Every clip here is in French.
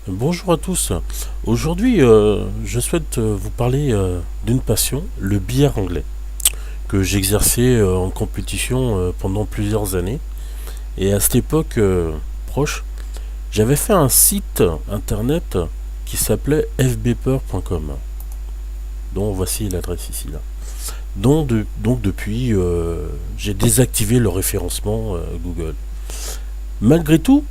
Bonjour à tous. Aujourd'hui, je souhaite vous parler d'une passion, le billard anglais, que j'exerçais en compétition pendant plusieurs années. Et à cette époque proche, j'avais fait un site internet qui s'appelait fbpeur.com, dont voici l'adresse ici là. Donc depuis, j'ai désactivé le référencement Google. Malgré tout,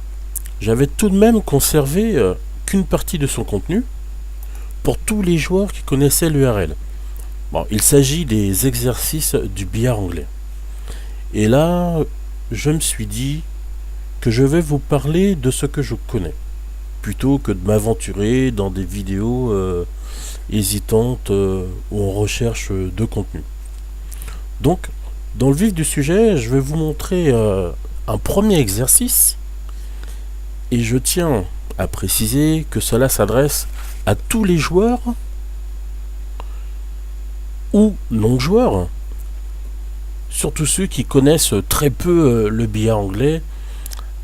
j'avais tout de même conservé qu'une partie de son contenu pour tous les joueurs qui connaissaient l'URL. Bon, il s'agit des exercices du billard anglais. Et là, je me suis dit que je vais vous parler de ce que je connais, plutôt que de m'aventurer dans des vidéos hésitantes où on recherche de contenu. Donc, dans le vif du sujet, je vais vous montrer un premier exercice. Et je tiens à préciser que cela s'adresse à tous les joueurs ou non-joueurs, surtout ceux qui connaissent très peu le billard anglais,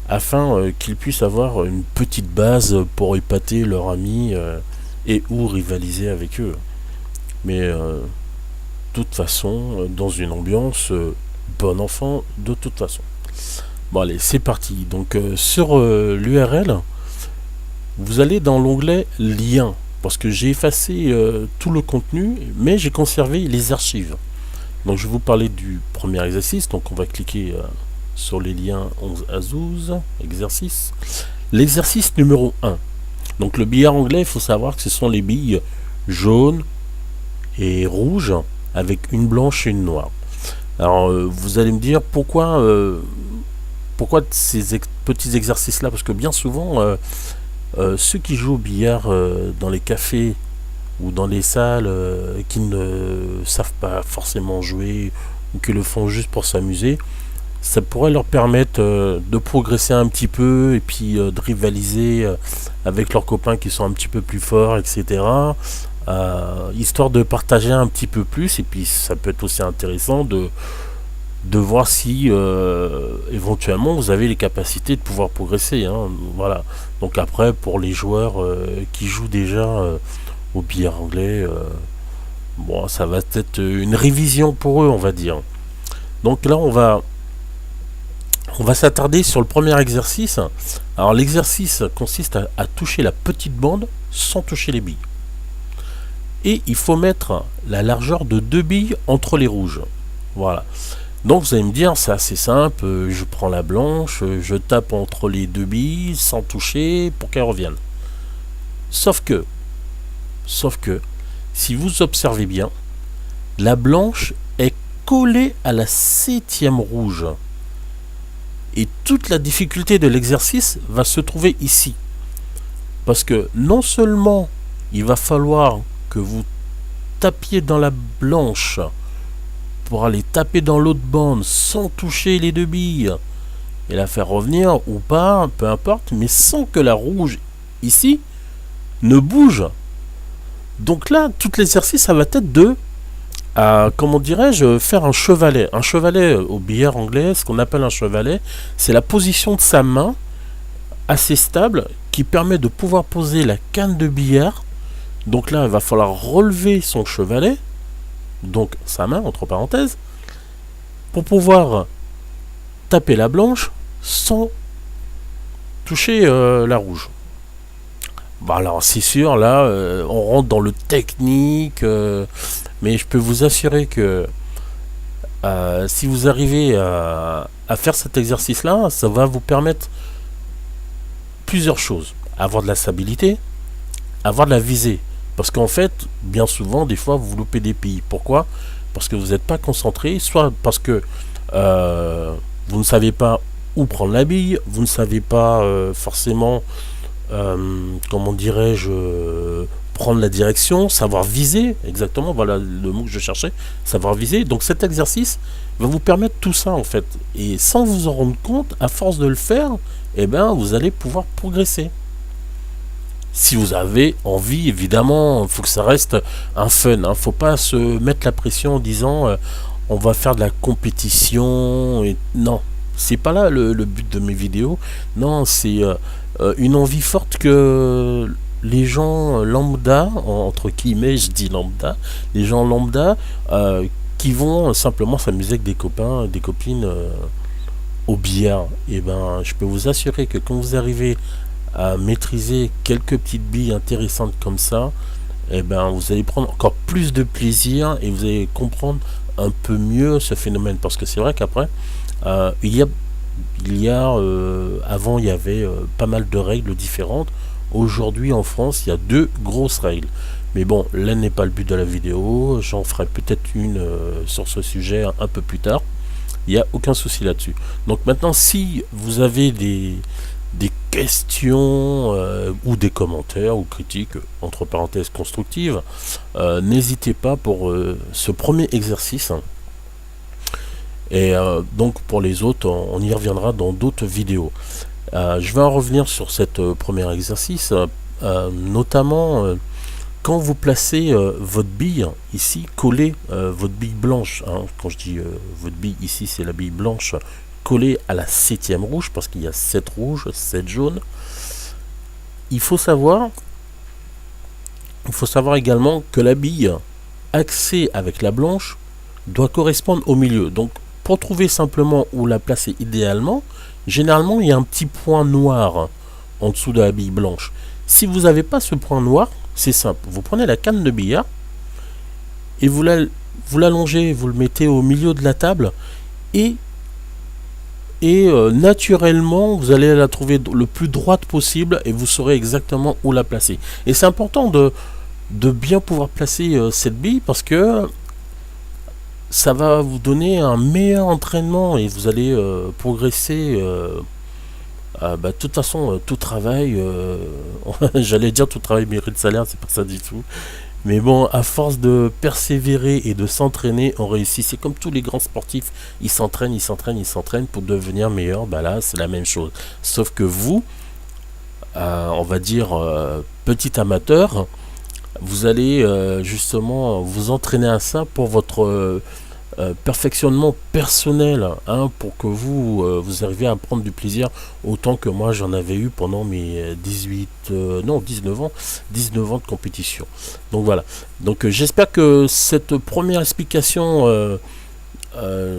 afin qu'ils puissent avoir une petite base pour épater leurs amis et ou rivaliser avec eux. Mais de toute façon, dans une ambiance bon enfant, de toute façon. Bon allez, c'est parti. Donc sur l'URL, vous allez dans l'onglet Liens, parce que j'ai effacé tout le contenu, mais j'ai conservé les archives. Donc je vais vous parler du premier exercice. Donc on va cliquer sur les liens 11 à 12, exercice. L'exercice numéro 1. Donc le billard anglais, il faut savoir que ce sont les billes jaunes et rouges, avec une blanche et une noire. Alors vous allez me dire pourquoi ces petits exercices là, parce que bien souvent ceux qui jouent au billard dans les cafés ou dans les salles qui ne savent pas forcément jouer ou qui le font juste pour s'amuser, ça pourrait leur permettre de progresser un petit peu et puis de rivaliser avec leurs copains qui sont un petit peu plus forts, etc. Histoire de partager un petit peu plus, et puis ça peut être aussi intéressant de voir si éventuellement vous avez les capacités de pouvoir progresser, hein. Voilà. Donc après, pour les joueurs qui jouent déjà au billard anglais, bon, ça va être une révision pour eux, on va dire. Donc là, on va s'attarder sur le premier exercice. Alors l'exercice consiste à toucher la petite bande sans toucher les billes. Et il faut mettre la largeur de 2 billes entre les rouges. Voilà. Donc vous allez me dire, c'est assez simple, je prends la blanche, je tape entre les 2 billes sans toucher pour qu'elle revienne. Sauf que, si vous observez bien, la blanche est collée à la 7e rouge. Et toute la difficulté de l'exercice va se trouver ici. Parce que non seulement il va falloir que vous tapiez dans la blanche pour aller taper dans l'autre bande sans toucher les 2 billes et la faire revenir ou pas, peu importe, mais sans que la rouge ici ne bouge. Donc là, tout l'exercice, ça va être de, comment dirais-je, faire un chevalet. Un chevalet au billard anglais, ce qu'on appelle un chevalet, c'est la position de sa main assez stable qui permet de pouvoir poser la canne de billard. Donc là, il va falloir relever son chevalet, donc sa main entre parenthèses, pour pouvoir taper la blanche sans toucher la rouge. Bon, alors c'est sûr, là on rentre dans le technique, mais je peux vous assurer que si vous arrivez à faire cet exercice là, ça va vous permettre plusieurs choses: avoir de la stabilité, avoir de la visée. Parce qu'en fait, bien souvent, des fois, vous loupez des billes. Pourquoi? Parce que vous n'êtes pas concentré, soit parce que vous ne savez pas où prendre la bille, vous ne savez pas forcément, comment dirais-je, prendre la direction, savoir viser, exactement, voilà le mot que je cherchais, savoir viser. Donc cet exercice va vous permettre tout ça, en fait. Et sans vous en rendre compte, à force de le faire, eh ben, vous allez pouvoir progresser. Si vous avez envie, évidemment, il faut que ça reste un fun, hein. Faut pas se mettre la pression en disant on va faire de la compétition. Et non, c'est pas là le but de mes vidéos. Non, c'est une envie forte que les gens lambda, entre guillemets, je dis lambda, les gens lambda qui vont simplement s'amuser avec des copains, des copines au billard. Et ben, je peux vous assurer que quand vous arrivez à maîtriser quelques petites billes intéressantes comme ça, et ben, vous allez prendre encore plus de plaisir et vous allez comprendre un peu mieux ce phénomène. Parce que c'est vrai qu'après, avant, il y avait pas mal de règles différentes. Aujourd'hui, en France, il y a deux grosses règles. Mais bon, là n'est pas le but de la vidéo. J'en ferai peut-être une sur ce sujet un peu plus tard. Il n'y a aucun souci là-dessus. Donc maintenant, si vous avez des questions ou des commentaires ou critiques, entre parenthèses constructives, n'hésitez pas pour ce premier exercice. Et donc pour les autres, on y reviendra dans d'autres vidéos. Je vais en revenir sur cette premier exercice, notamment quand vous placez votre bille ici, collez votre bille blanche, hein. Quand je dis votre bille ici, c'est la bille blanche collée à la 7e rouge, parce qu'il y a 7 rouges, 7 jaunes. Il faut savoir également que la bille axée avec la blanche doit correspondre au milieu. Donc pour trouver simplement où la placer idéalement, généralement il y a un petit point noir en dessous de la bille blanche. Si vous n'avez pas ce point noir, c'est simple, vous prenez la canne de billard et vous l'allongez, vous le mettez au milieu de la table et naturellement vous allez la trouver le plus droite possible et vous saurez exactement où la placer. Et c'est important de bien pouvoir placer cette bille, parce que ça va vous donner un meilleur entraînement et vous allez progresser. De toute façon, tout travail, j'allais dire tout travail mérite salaire, c'est pas ça du tout. Mais bon, à force de persévérer et de s'entraîner, on réussit. C'est comme tous les grands sportifs, ils s'entraînent pour devenir meilleurs. Bah là, c'est la même chose. Sauf que vous, on va dire petit amateur, vous allez justement vous entraîner à ça pour votre perfectionnement personnel, hein, pour que vous arriviez à prendre du plaisir autant que moi j'en avais eu pendant mes 19 ans de compétition. Donc voilà, donc j'espère que cette première explication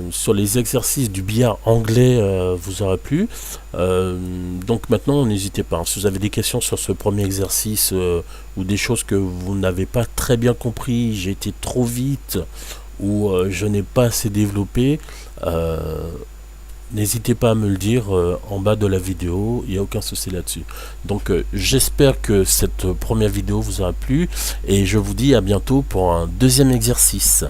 sur les exercices du billard anglais vous aura plu. Donc maintenant, n'hésitez pas, hein, si vous avez des questions sur ce premier exercice ou des choses que vous n'avez pas très bien compris, j'ai été trop vite ou je n'ai pas assez développé, n'hésitez pas à me le dire en bas de la vidéo, il n'y a aucun souci là-dessus. Donc j'espère que cette première vidéo vous aura plu et je vous dis à bientôt pour un deuxième exercice.